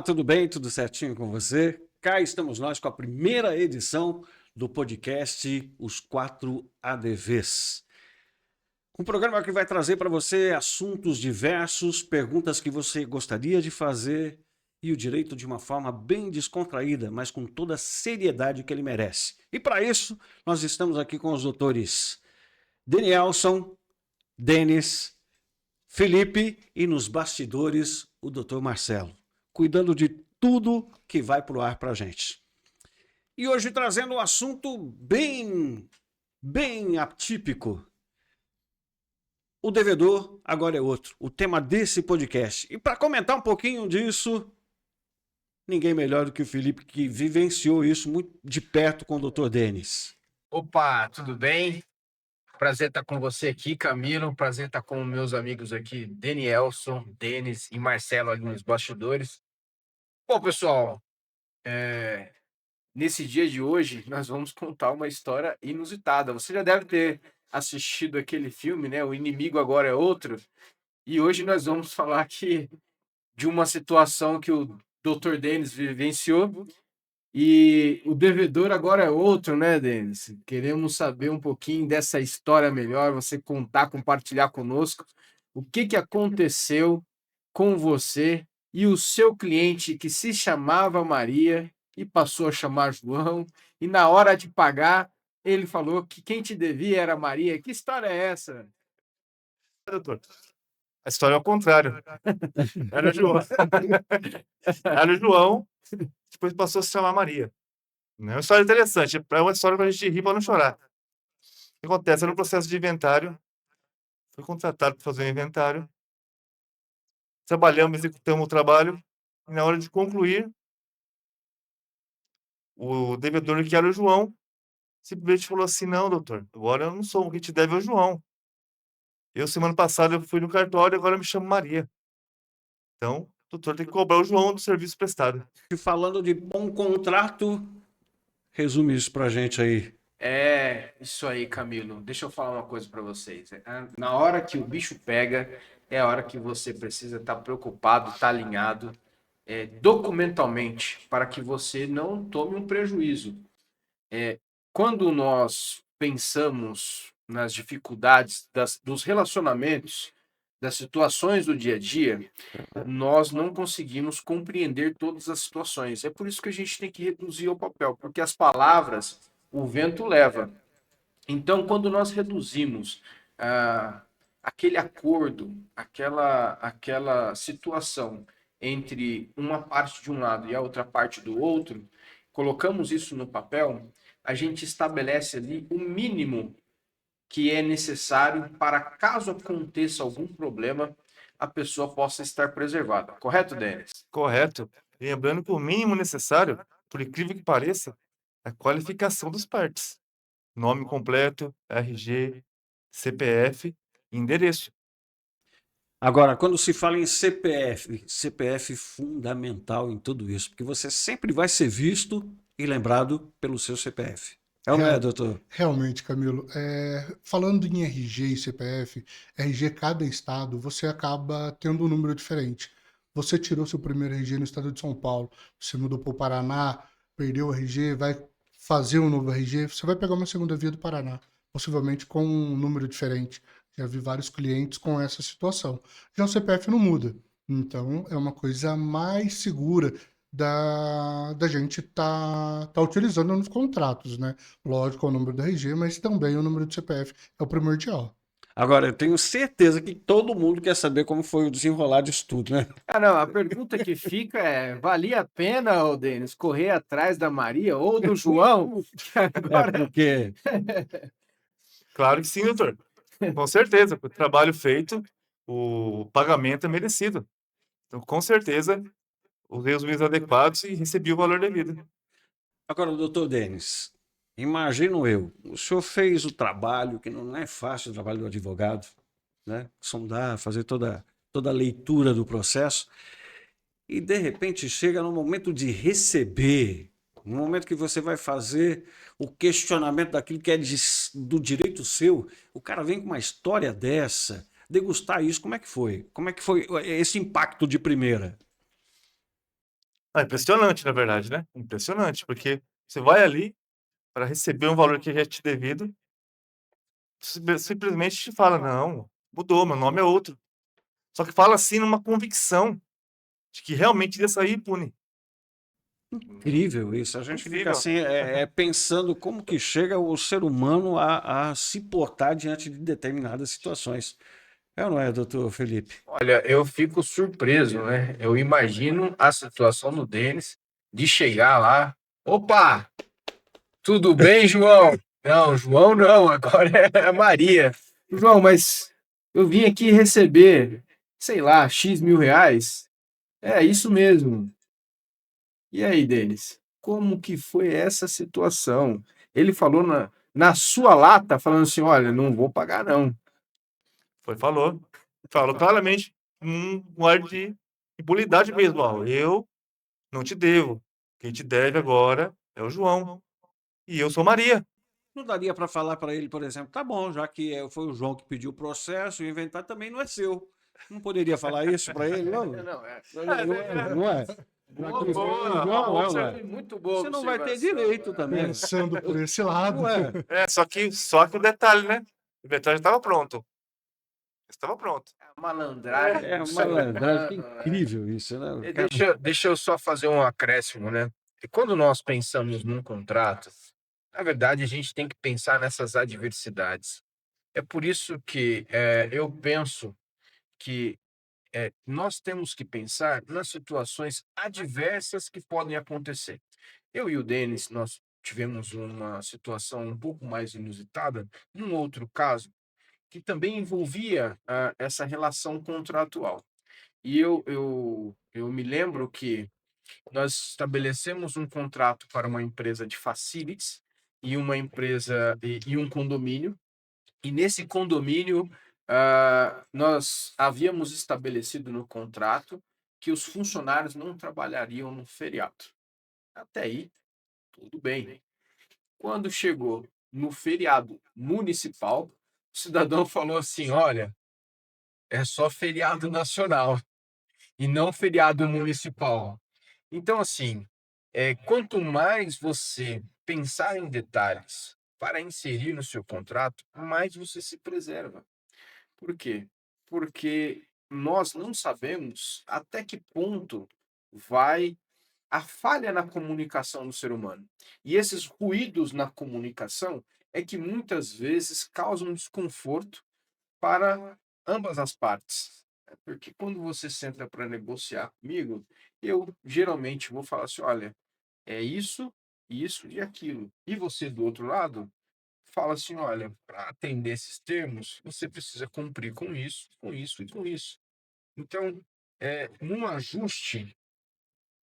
tudo bem? Tudo certinho com você? Cá estamos nós com a primeira edição do podcast Os Quatro ADVs. Um programa que vai trazer para você assuntos diversos, perguntas que você gostaria de fazer e o direito de uma forma bem descontraída, mas com toda a seriedade que ele merece. E para isso, nós estamos aqui com os doutores Denielson, Denis, Felipe e nos bastidores o doutor Marcelo, cuidando de tudo que vai para o ar para a gente. E hoje trazendo um assunto bem atípico. O devedor agora é outro, o tema desse podcast. E para comentar um pouquinho disso, ninguém melhor do que o Felipe, que vivenciou isso muito de perto com o doutor Denis. Opa, tudo bem? Prazer estar com você aqui, Camilo. Prazer estar com meus amigos aqui, Denielson, Denis e Marcelo ali nos bastidores. Bom, pessoal, nesse dia de hoje nós vamos contar uma história inusitada. Você já deve ter assistido aquele filme, né? O Inimigo Agora é Outro. E hoje nós vamos falar aqui de uma situação que o Dr. Denis vivenciou. E o devedor agora é outro, né, Denis? Queremos saber um pouquinho dessa história melhor, você contar, compartilhar conosco o que aconteceu com você e o seu cliente que se chamava Maria e passou a chamar João, e na hora de pagar, ele falou que quem te devia era Maria. Que história é essa? Doutor, a história é ao contrário. Era o João. Era o João, depois passou a se chamar Maria. É uma história interessante, é uma história para a gente rir para não chorar. O que acontece? Era um processo de inventário, fui contratado para fazer o inventário, trabalhamos, executamos o trabalho, e na hora de concluir, o devedor, que era o João, simplesmente falou assim: não, doutor, agora eu não sou, o que te deve é o João. Eu, semana passada, eu fui no cartório, agora eu me chamo Maria. Então, o doutor tem que cobrar o João do serviço prestado. E falando de bom contrato, resume isso para a gente aí. É isso aí, Camilo. Deixa eu falar uma coisa para vocês. Na hora que o bicho pega, é a hora que você precisa estar preocupado, estar alinhado, documentalmente, para que você não tome um prejuízo. Quando nós pensamos nas dificuldades dos relacionamentos, das situações do dia a dia, nós não conseguimos compreender todas as situações. É por isso que a gente tem que reduzir o papel, porque as palavras o vento leva. Então, quando nós reduzimos aquele acordo, aquela situação entre uma parte de um lado e a outra parte do outro, colocamos isso no papel, a gente estabelece ali o mínimo que é necessário para, caso aconteça algum problema, a pessoa possa estar preservada. Correto, Denis? Correto. Lembrando que o mínimo necessário, por incrível que pareça, é a qualificação das partes. Nome completo, RG, CPF e endereço. Agora, quando se fala em CPF fundamental em tudo isso, porque você sempre vai ser visto e lembrado pelo seu CPF. É ou não é, doutor? Realmente, Camilo, falando em RG e CPF, RG cada estado, você acaba tendo um número diferente. Você tirou seu primeiro RG no estado de São Paulo, você mudou para o Paraná, perdeu o RG, vai fazer um novo RG, você vai pegar uma segunda via do Paraná, possivelmente com um número diferente. Já vi vários clientes com essa situação. Já o CPF não muda, então é uma coisa mais segura da gente tá utilizando nos contratos, né? Lógico, é o número do RG, mas também o número do CPF é o primordial. Agora, eu tenho certeza que todo mundo quer saber como foi o desenrolar disso tudo, né? Não, a pergunta que fica é: valia a pena, ô Denis, correr atrás da Maria ou do João? É porque Claro que sim, doutor. Com certeza. O trabalho feito, o pagamento é merecido. Então, com certeza, usei os meios adequados e recebi o valor devido. Agora, doutor Denis, imagino eu, o senhor fez o trabalho, que não é fácil o trabalho do advogado, né? Sondar, fazer toda a leitura do processo, e de repente chega no momento de receber, no momento que você vai fazer o questionamento daquilo que é do direito seu, o cara vem com uma história dessa, degustar isso, como é que foi? Como é que foi esse impacto de primeira? Impressionante, na verdade, né? Impressionante, porque você vai ali para receber um valor que já é te devido, simplesmente te fala, não, mudou, meu nome é outro. Só que fala assim numa convicção de que realmente ia sair impune. Incrível isso. A gente fica Incrível. assim, pensando como que chega o ser humano a se portar diante de determinadas situações. É ou não é, doutor Felipe? Olha, eu fico surpreso, né? Eu imagino a situação do Denis de chegar lá. Opa, tudo bem, João? Não, João não, agora é a Maria. João, mas eu vim aqui receber, sei lá, X mil reais. É isso mesmo. E aí, Denis, como que foi essa situação? Ele falou na sua lata, falando assim: olha, não vou pagar, não. Falou claramente, um ar de impunidade mesmo, ó, eu não te devo. Quem te deve agora é o João. E eu sou Maria. Não daria para falar para ele, por exemplo, tá bom, já que foi o João que pediu o processo, o inventário também não é seu. Não poderia falar isso para ele? Não, Não, não é. Boa, Não, boa, não é. muito boa Você não vai ter observação. direito também. Pensando por esse lado. Não é. Só que o detalhe, né? O detalhe estava pronto. Estava pronto. A malandragem É do uma ser malandragem, que humano, né? incrível isso, né? E deixa eu só fazer um acréscimo, né? E quando nós pensamos num contrato, na verdade a gente tem que pensar nessas adversidades. É por isso que eu penso que nós temos que pensar nas situações adversas que podem acontecer. Eu e o Denis, nós tivemos uma situação um pouco mais inusitada, num outro caso, que também envolvia essa relação contratual. E eu me lembro que nós estabelecemos um contrato para uma empresa de facilities e uma empresa e um condomínio. E nesse condomínio, nós havíamos estabelecido no contrato que os funcionários não trabalhariam no feriado. Até aí, tudo bem. Quando chegou no feriado municipal, o cidadão falou assim: olha, é só feriado nacional e não feriado municipal. Então, assim, quanto mais você pensar em detalhes para inserir no seu contrato, mais você se preserva. Por quê? Porque nós não sabemos até que ponto vai a falha na comunicação do ser humano. E esses ruídos na comunicação é que muitas vezes causam desconforto para ambas as partes. Porque quando você senta para negociar comigo, eu geralmente vou falar assim: olha, é isso, isso e aquilo. E você do outro lado fala assim: olha, para atender esses termos, você precisa cumprir com isso, com isso e com isso. Então, num ajuste,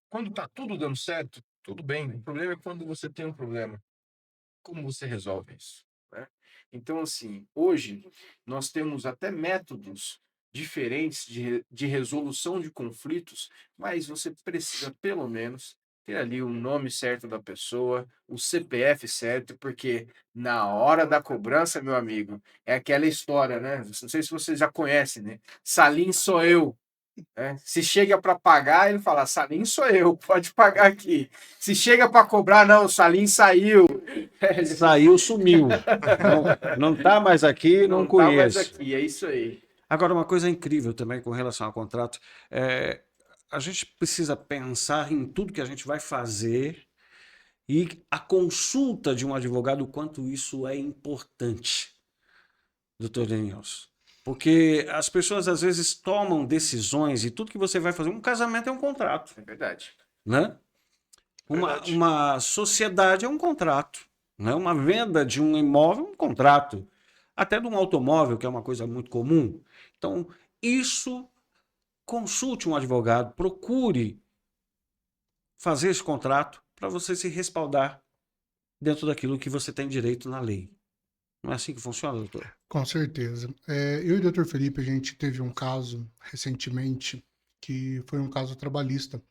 quando está tudo dando certo, tudo bem. O problema é quando você tem um problema. Como você resolve isso, né? Então, assim, hoje nós temos até métodos diferentes de resolução de conflitos, mas você precisa, pelo menos, ter ali o nome certo da pessoa, o CPF certo, porque na hora da cobrança, meu amigo, é aquela história, né? Não sei se vocês já conhecem, né? Salim sou eu. Se chega para pagar, ele fala: Salim sou eu, pode pagar aqui. Se chega para cobrar, não, Salim saiu. Saiu, sumiu. Não está mais aqui, não tá mais conheço. aqui, é isso aí. Agora, uma coisa incrível também com relação ao contrato, a gente precisa pensar em tudo que a gente vai fazer e a consulta de um advogado, o quanto isso é importante, doutor Daniels. Porque as pessoas às vezes tomam decisões e tudo que você vai fazer, um casamento é um contrato, É verdade. né? Verdade. Uma sociedade é um contrato, né? Uma venda de um imóvel é um contrato, até de um automóvel, que é uma coisa muito comum. Então, isso, consulte um advogado, procure fazer esse contrato para você se respaldar dentro daquilo que você tem direito na lei. Não é assim que funciona, doutor? Com certeza. Eu e o Dr. Felipe, a gente teve um caso recentemente que foi um caso trabalhista,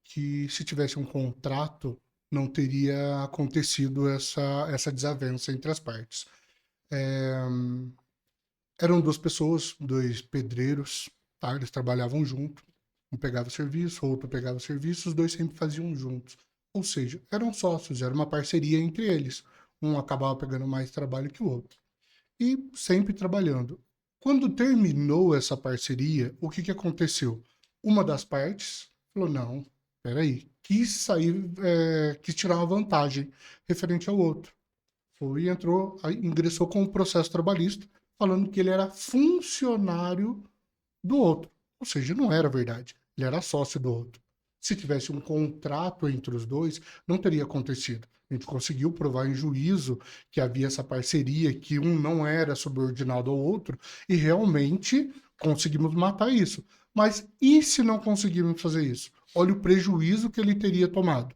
que se tivesse um contrato, não teria acontecido essa desavença entre as partes. Eram duas pessoas, dois pedreiros, tá? Eles trabalhavam junto. Um pegava serviço, outro pegava serviço, os dois sempre faziam juntos. Ou seja, eram sócios, era uma parceria entre eles. Um acabava pegando mais trabalho que o outro. E sempre trabalhando. Quando terminou essa parceria, o que aconteceu? Uma das partes falou, não, peraí, quis sair, quis tirar uma vantagem referente ao outro. Foi, entrou, ingressou com um processo trabalhista, falando que ele era funcionário do outro. Ou seja, não era verdade. Ele era sócio do outro. Se tivesse um contrato entre os dois, não teria acontecido. A gente conseguiu provar em juízo que havia essa parceria, que um não era subordinado ao outro, e realmente conseguimos matar isso. Mas e se não conseguirmos fazer isso? Olha o prejuízo que ele teria tomado.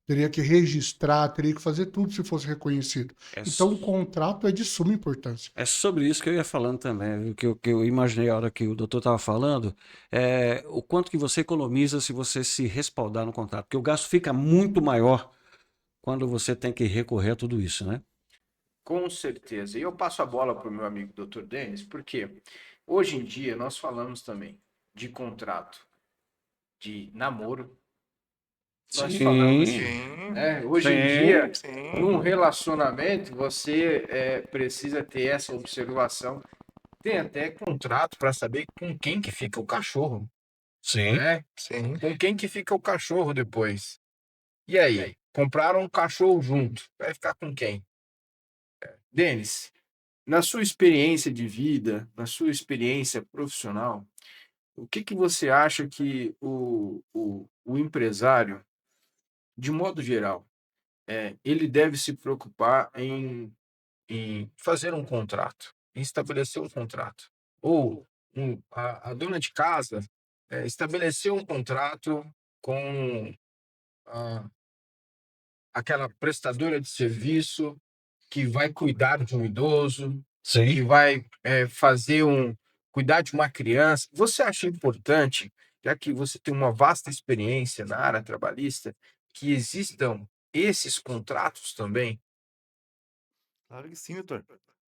Teria que registrar, teria que fazer tudo se fosse reconhecido. É, Então, o contrato é de suma importância. é sobre isso que eu ia falando também, viu? Que eu imaginei a hora que o doutor estava falando, o quanto que você economiza se você se respaldar no contrato, porque o gasto fica muito maior quando você tem que recorrer a tudo isso, né? Com certeza. E eu passo a bola para o meu amigo Dr. Denis, porque hoje em dia nós falamos também de contrato de namoro. Nós falamos, Sim, hoje em Sim. dia, sim. num relacionamento, você precisa ter essa observação. Tem até contrato para saber com quem que fica o cachorro, Sim. né? Sim. Com quem que fica o cachorro depois. E aí? Compraram um cachorro junto. Vai ficar com quem? Denis, na sua experiência de vida, na sua experiência profissional, o que você acha que o empresário, de modo geral, ele deve se preocupar em fazer um contrato, em estabelecer um contrato? Ou a dona de casa estabelecer um contrato com a, aquela prestadora de serviço que vai cuidar de um idoso, que Sim. vai cuidar de uma criança. Você acha importante, já que você tem uma vasta experiência na área trabalhista, que existam esses contratos também? Claro que sim, doutor.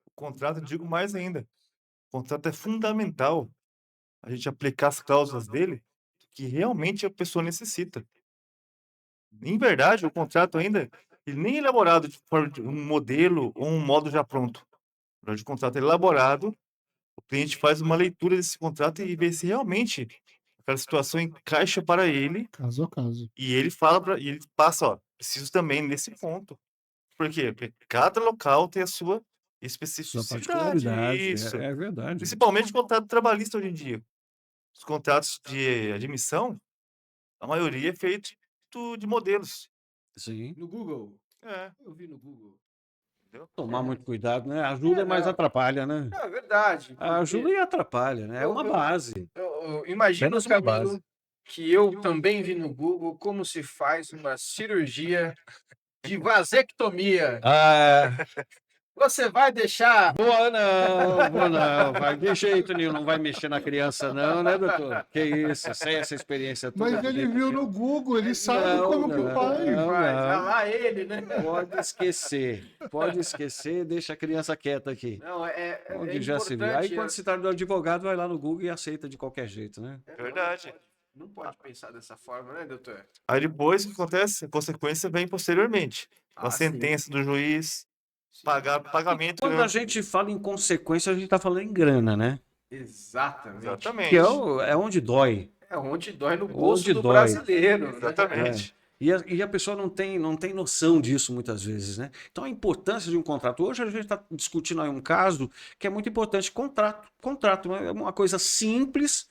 O contrato, eu digo mais ainda. O contrato é fundamental a gente aplicar as cláusulas dele que realmente a pessoa necessita. Em verdade, o contrato ainda, ele nem é elaborado de forma de um modelo ou um modo já pronto. Na verdade, o contrato é elaborado, o cliente faz uma leitura desse contrato e vê se realmente aquela situação encaixa para ele, Caso a caso. e ele fala para, e ele passa, ó, preciso também nesse ponto. Por quê? Porque cada local tem a sua Sua especificidade. particularidade, Isso. é verdade. Principalmente contrato trabalhista hoje em dia. Os contratos de admissão, a maioria é feito de modelos. Sim. No Google. É, Eu vi no Google. entendeu? Tomar muito cuidado, né? Ajuda, mas Não. atrapalha, né? É verdade. Ajuda e atrapalha, né? É uma base. Eu imagino Apenas uma comigo base. que eu também vi no Google como se faz uma cirurgia de vasectomia. Ah, Você vai deixar. vou não, vai de jeito nenhum, não vai mexer na criança não, né, doutor? Que isso, sem essa experiência toda. Mas de ele jeito viu nenhum. no Google, ele sabe Não, como que não, faz. não. Ah lá ele, né? Pode esquecer, deixa a criança quieta aqui. Não, é Onde já se viu. Aí importante. quando se trata do advogado, vai lá no Google e aceita de qualquer jeito, né? Verdade. Não pode pensar dessa forma, né, doutor? Aí depois o que acontece? A consequência vem posteriormente. Uma Ah, sim. sentença do juiz, pagamento. Quando a gente fala em consequência, a gente está falando em grana, né? Exatamente. Que Exatamente. é onde dói. É onde dói no bolso Onde do dói. brasileiro. Né? Exatamente. E a pessoa não tem noção disso muitas vezes, né? Então a importância de um contrato. Hoje a gente está discutindo aí um caso que é muito importante. Contrato é uma coisa simples,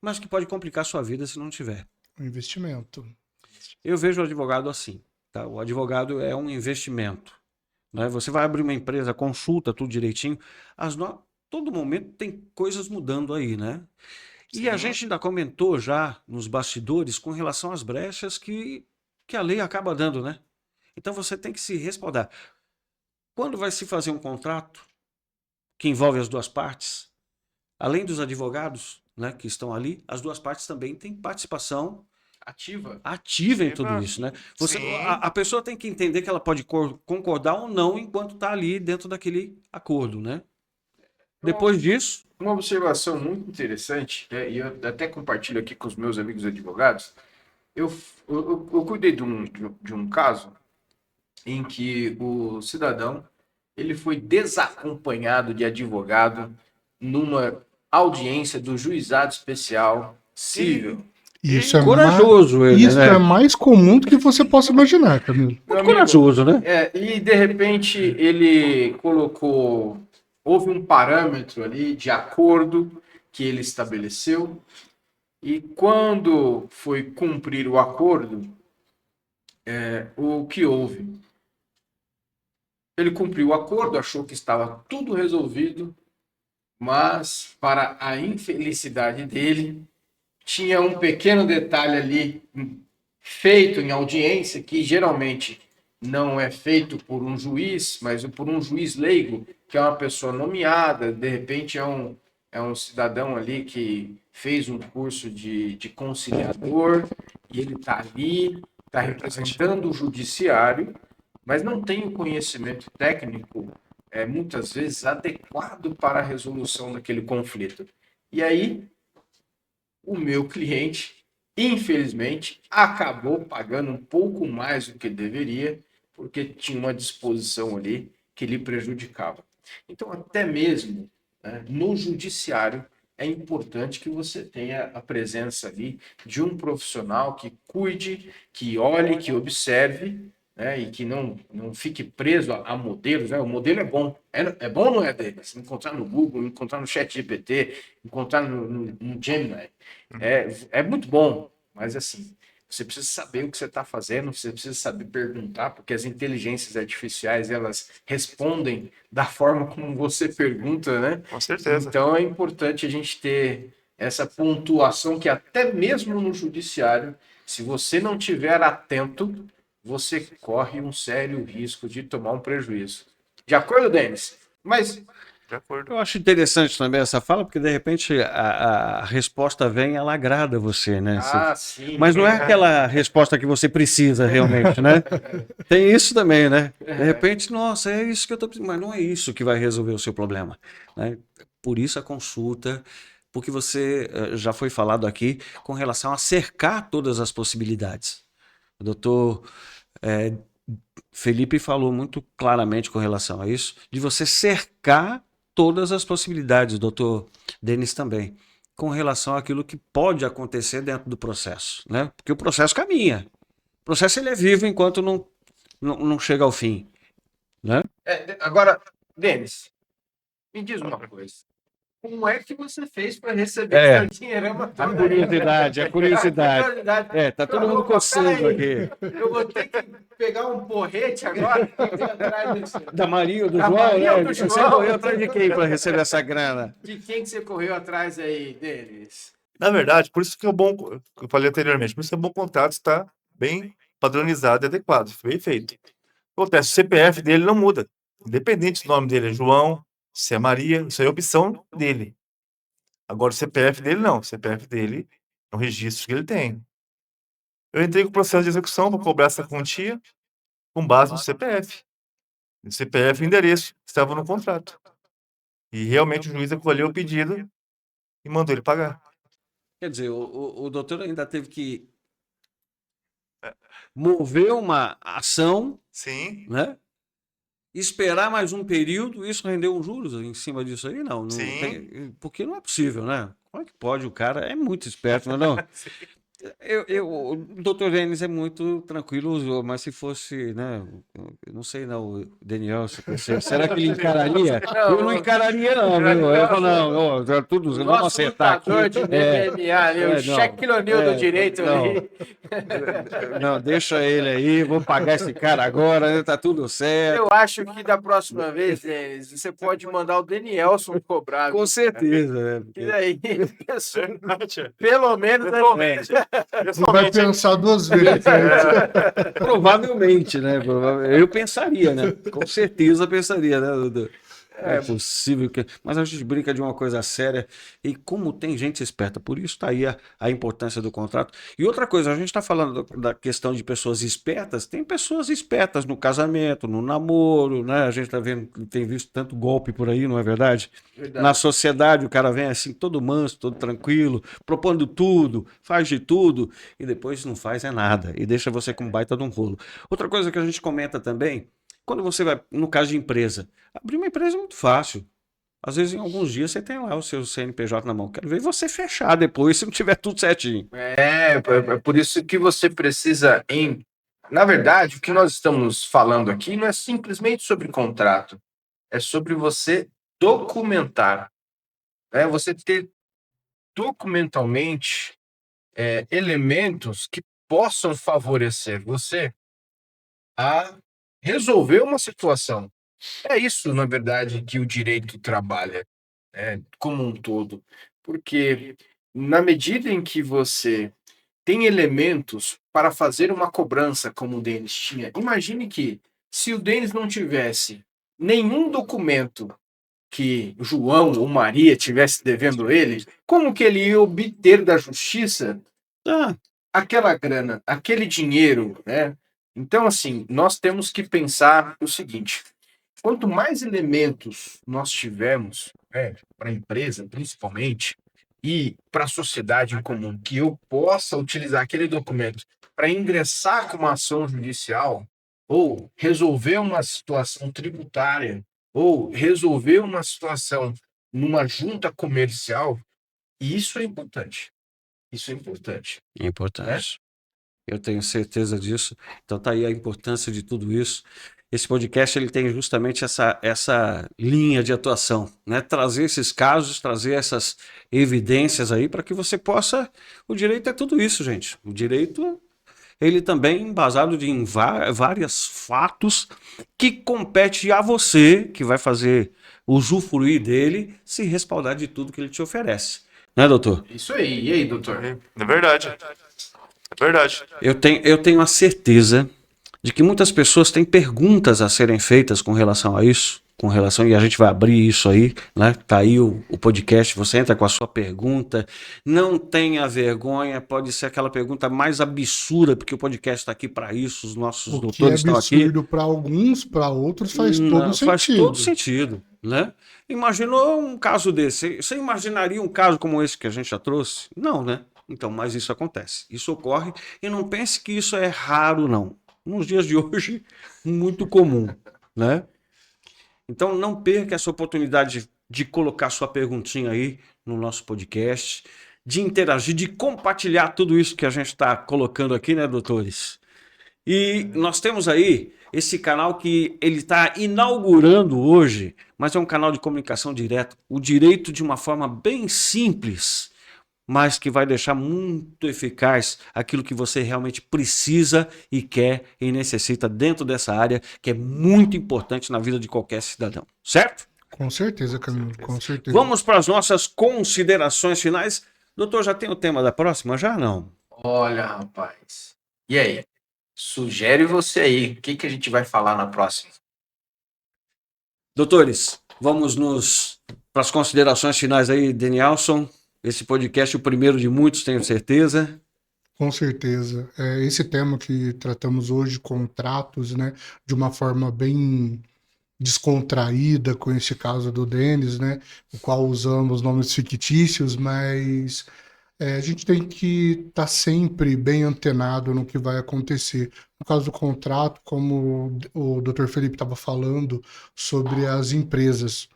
mas que pode complicar a sua vida se não tiver. Um investimento. Eu vejo o advogado assim, tá? O advogado é um investimento, né? Você vai abrir uma empresa, consulta tudo direitinho. Todo momento tem coisas mudando aí, né? E a Sim. gente ainda comentou já nos bastidores com relação às brechas que a lei acaba dando, né? Então você tem que se respaldar. Quando vai se fazer um contrato que envolve as duas partes, além dos advogados, né, que estão ali, as duas partes também têm participação Ativa. ativa em tudo Ativa. isso, né? Sim. A pessoa tem que entender que ela pode concordar ou não enquanto está ali dentro daquele acordo, né? Depois disso, Uma observação muito interessante, e eu até compartilho aqui com os meus amigos advogados, eu cuidei de um caso em que o cidadão ele foi desacompanhado de advogado numa audiência do juizado especial civil. Isso é, corajoso ele, isso né? é mais comum do que você possa imaginar, Camilo. Meu Muito amigo, corajoso, né? e de repente ele colocou, houve um parâmetro ali de acordo que ele estabeleceu, e quando foi cumprir o acordo, o que houve? Ele cumpriu o acordo, achou que estava tudo resolvido, mas, para a infelicidade dele, tinha um pequeno detalhe ali feito em audiência, que geralmente não é feito por um juiz, mas por um juiz leigo, que é uma pessoa nomeada, de repente é um cidadão ali que fez um curso de conciliador, e ele está ali, está representando o judiciário, mas não tem o conhecimento técnico, muitas vezes, adequado para a resolução daquele conflito. E aí, o meu cliente, infelizmente, acabou pagando um pouco mais do que deveria, porque tinha uma disposição ali que lhe prejudicava. Então, até mesmo, né, no judiciário, é importante que você tenha a presença ali de um profissional que cuide, que olhe, que observe, né, e que não fique preso a modelos. Né? O modelo é bom. É bom ou não é dele? Se encontrar no Google, encontrar no ChatGPT, encontrar no Gemini. É muito bom, mas assim, você precisa saber o que você está fazendo, você precisa saber perguntar, porque as inteligências artificiais, elas respondem da forma como você pergunta, né? Com certeza. Então é importante a gente ter essa pontuação que até mesmo no judiciário, se você não tiver atento, você corre um sério risco de tomar um prejuízo. De acordo, Denis? Mas De acordo. eu acho interessante também essa fala, porque de repente a resposta vem e ela agrada você, né? sim. Mas não é aquela resposta que você precisa realmente, né? Tem isso também, né? De repente, nossa, é isso que eu estou precisando, mas não é isso que vai resolver o seu problema, né? Por isso a consulta, porque você já foi falado aqui com relação a cercar todas as possibilidades. O doutor Felipe falou muito claramente com relação a isso, de você cercar todas as possibilidades, doutor Denis também, com relação àquilo que pode acontecer dentro do processo, né? Porque o processo caminha. O processo ele é vivo enquanto não chega ao fim, né? Agora, Denis, me diz uma coisa. Como é que você fez para receber seu dinheirama todo? A curiosidade. Tá todo mundo coçando aqui. Eu vou ter que pegar um porrete agora e ir atrás desse. Da Maria ou do Da João, Maria ou né? do Você João? correu atrás de quem para receber essa grana? De quem que você correu atrás aí, Denis? Na verdade, por isso que é bom, eu falei anteriormente, por isso que é bom o contrato estar bem padronizado e adequado, bem feito. Acontece, o CPF dele não muda. Independente do nome dele é João, se é Maria, isso aí é opção dele. Agora, o CPF dele não. O CPF dele é um registro que ele tem. Eu entrei com o processo de execução para cobrar essa quantia com base no CPF. O CPF e o endereço que estavam no contrato. E realmente o juiz acolheu o pedido e mandou ele pagar. Quer dizer, o doutor ainda teve que mover uma ação, Sim, né? Esperar mais um período, isso rendeu um juros em cima disso aí? Não Sim. tem, porque não é possível, né? Como é que pode? O cara é muito esperto, não é não? O doutor Denis é muito tranquilo, mas se fosse, né? Eu não sei não, o Daniel, será que ele encararia? Eu não encararia não, viu? Eu falo, não, ó, tudo, vamos Nosso acertar aqui. lutador de MMA ali, o não, Shaquille O'Neal do direito não. ali. Não, deixa ele aí, vou pagar esse cara agora, né? Tá tudo certo. Eu acho que da próxima vez, Denis, você pode mandar o Danielson cobrar. Com certeza, né? E daí, pelo menos, Vai pensar duas vezes. Provavelmente, né? Eu pensaria, né? Com certeza pensaria, né, Dudu? Não é possível que. Mas a gente brinca de uma coisa séria. E como tem gente esperta, por isso está aí a importância do contrato. E outra coisa, a gente está falando da questão de pessoas espertas. Tem pessoas espertas no casamento, no namoro, né? A gente está vendo, tem visto tanto golpe por aí, não é verdade? Verdade. Na sociedade, o cara vem assim, todo manso, todo tranquilo, propondo tudo, faz de tudo, e depois não faz é nada. E deixa você com um baita de um rolo. Outra coisa que a gente comenta também. Quando você vai, no caso de empresa, abrir uma empresa é muito fácil. Às vezes, em alguns dias, você tem lá o seu CNPJ na mão. Quero ver você fechar depois, se não tiver tudo certinho. É por isso que você precisa Na verdade, o que nós estamos falando aqui não é simplesmente sobre contrato, é sobre você documentar, né? Você ter documentalmente elementos que possam favorecer você a resolver uma situação. É isso, na verdade, que o direito trabalha, né, como um todo. Porque, na medida em que você tem elementos para fazer uma cobrança, como o Denis tinha, imagine que, se o Denis não tivesse nenhum documento que João ou Maria tivesse devendo ele, como que ele ia obter da justiça Ah, aquela grana, aquele dinheiro, né? Então, assim, nós temos que pensar o seguinte: quanto mais elementos nós tivermos, para a empresa, principalmente, e para a sociedade em comum, que eu possa utilizar aquele documento para ingressar com uma ação judicial, ou resolver uma situação tributária, ou resolver uma situação numa junta comercial, e isso é importante. Isso é importante. é importante. Eu tenho certeza disso. Então tá aí a importância de tudo isso. Esse podcast ele tem justamente essa linha de atuação, né? Trazer esses casos, trazer essas evidências aí para que você possa. O direito é tudo isso, gente. O direito ele também é embasado em vários fatos que compete a você, que vai fazer usufruir dele, se respaldar de tudo que ele te oferece. Né, doutor? Isso aí. E aí, doutor? É verdade. É verdade. Eu tenho a certeza de que muitas pessoas têm perguntas a serem feitas com relação a isso, e a gente vai abrir isso aí, né? Tá aí o podcast, você entra com a sua pergunta, não tenha vergonha, pode ser aquela pergunta mais absurda, porque o podcast está aqui para isso, os nossos O que é doutores estão aqui. absurdo para alguns, para outros faz todo Faz sentido. todo sentido, né? Imaginou um caso desse? Você imaginaria um caso como esse que a gente já trouxe? Não, né? Então, mas isso acontece, isso ocorre, e não pense que isso é raro, não. Nos dias de hoje, muito comum, né? Então, não perca essa oportunidade de colocar sua perguntinha aí no nosso podcast, de interagir, de compartilhar tudo isso que a gente está colocando aqui, né, doutores? E nós temos aí esse canal que ele está inaugurando hoje, mas é um canal de comunicação direto, o direito de uma forma bem simples, mas que vai deixar muito eficaz aquilo que você realmente precisa e quer e necessita dentro dessa área, que é muito importante na vida de qualquer cidadão, certo? Com certeza, Camilo, com certeza. Vamos para as nossas considerações finais. Doutor, já tem o tema da próxima? Já não? Olha, rapaz. E aí? Sugere você aí. O que a gente vai falar na próxima? Doutores, vamos para as considerações finais aí, Danielson. Esse podcast é o primeiro de muitos, tenho certeza. Com certeza. Esse tema que tratamos hoje, contratos, né, de uma forma bem descontraída, com esse caso do Denis, né, o qual usamos nomes fictícios, mas a gente tem que estar sempre bem antenado no que vai acontecer. No caso do contrato, como o Dr. Felipe estava falando sobre as empresas,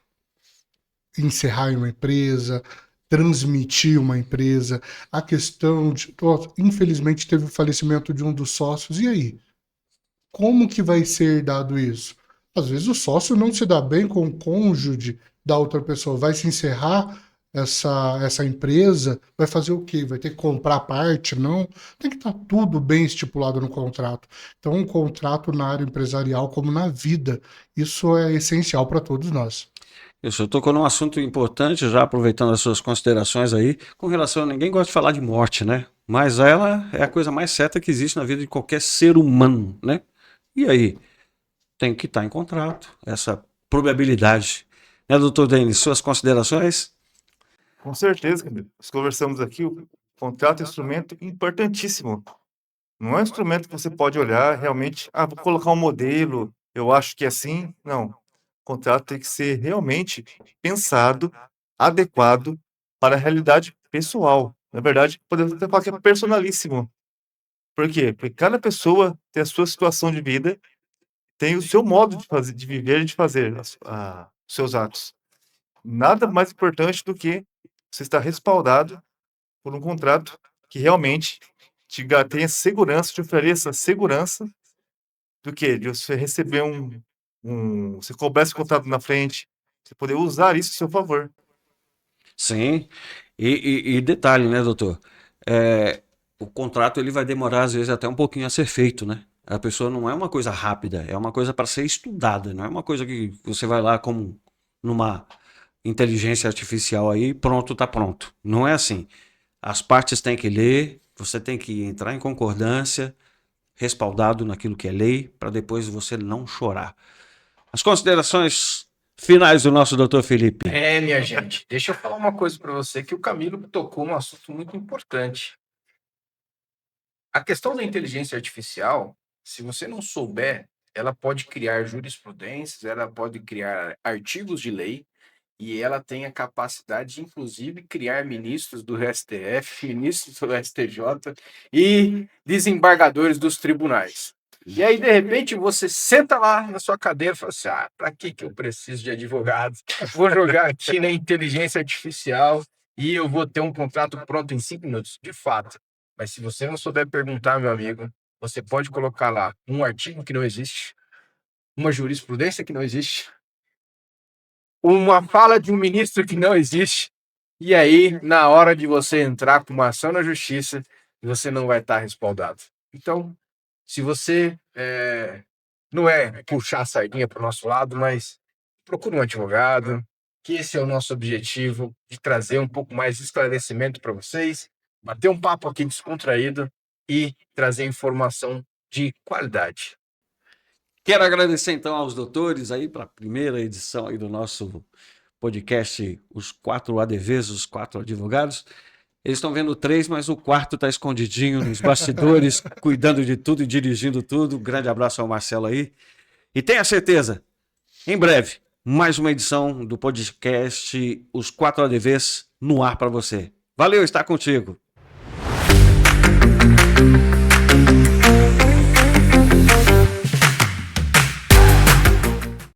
encerrar uma empresa, transmitir uma empresa, a questão de, infelizmente teve o falecimento de um dos sócios, e aí? Como que vai ser dado isso? Às vezes o sócio não se dá bem com o cônjuge da outra pessoa, vai se encerrar essa empresa, vai fazer o quê? Vai ter que comprar parte? Não. Tem que estar tudo bem estipulado no contrato. Então, um contrato na área empresarial, como na vida, isso é essencial para todos nós. Isso, eu tocou num assunto importante, já aproveitando as suas considerações aí, com relação a ninguém gosta de falar de morte, né? Mas ela é a coisa mais certa que existe na vida de qualquer ser humano, né? E aí, tem que estar em contrato, essa probabilidade Né, doutor Denis, suas considerações? Com certeza, Camilo. Nós conversamos aqui, o contrato é um instrumento importantíssimo. Não é um instrumento que você pode olhar realmente, vou colocar um modelo, eu acho que é assim. Não. O contrato tem que ser realmente pensado, adequado para a realidade pessoal. Na verdade, podemos até falar que é personalíssimo. Por quê? Porque cada pessoa tem a sua situação de vida, tem o seu modo de fazer, de viver e de fazer os seus atos. Nada mais importante do que você estar respaldado por um contrato que realmente tenha segurança, te ofereça segurança do que de você receber você cobrar esse contrato na frente, você poder usar isso a seu favor. Sim. E detalhe, né, doutor? É, o contrato ele vai demorar, às vezes, até um pouquinho a ser feito, né? A pessoa não é uma coisa rápida, é uma coisa para ser estudada, não é uma coisa que você vai lá como numa inteligência artificial aí, pronto, tá pronto. Não é assim. As partes têm que ler, você tem que entrar em concordância, respaldado naquilo que é lei, para depois você não chorar. As considerações finais do nosso doutor Felipe. Minha gente, deixa eu falar uma coisa para você, que o Camilo tocou num assunto muito importante. A questão da inteligência artificial, se você não souber, ela pode criar jurisprudências, ela pode criar artigos de lei, e ela tem a capacidade de, inclusive, criar ministros do STF, ministros do STJ e desembargadores dos tribunais. E aí, de repente, você senta lá na sua cadeira e fala assim: para que eu preciso de advogado? Vou jogar aqui na inteligência artificial e eu vou ter um contrato pronto em 5 minutos. De fato. Mas se você não souber perguntar, meu amigo, você pode colocar lá um artigo que não existe, uma jurisprudência que não existe, uma fala de um ministro que não existe, e aí, na hora de você entrar com uma ação na justiça, você não vai estar respaldado. Então, se você não é puxar a sardinha para o nosso lado, mas procure um advogado, que esse é o nosso objetivo, de trazer um pouco mais de esclarecimento para vocês, bater um papo aqui descontraído e trazer informação de qualidade. Quero agradecer então aos doutores aí para a primeira edição aí do nosso podcast, os 4 ADVs, os 4 advogados. Eles estão vendo 3, mas o quarto está escondidinho nos bastidores, cuidando de tudo e dirigindo tudo. Grande abraço ao Marcelo aí. E tenha certeza, em breve, mais uma edição do podcast Os 4 ADVs no ar para você. Valeu, estar contigo.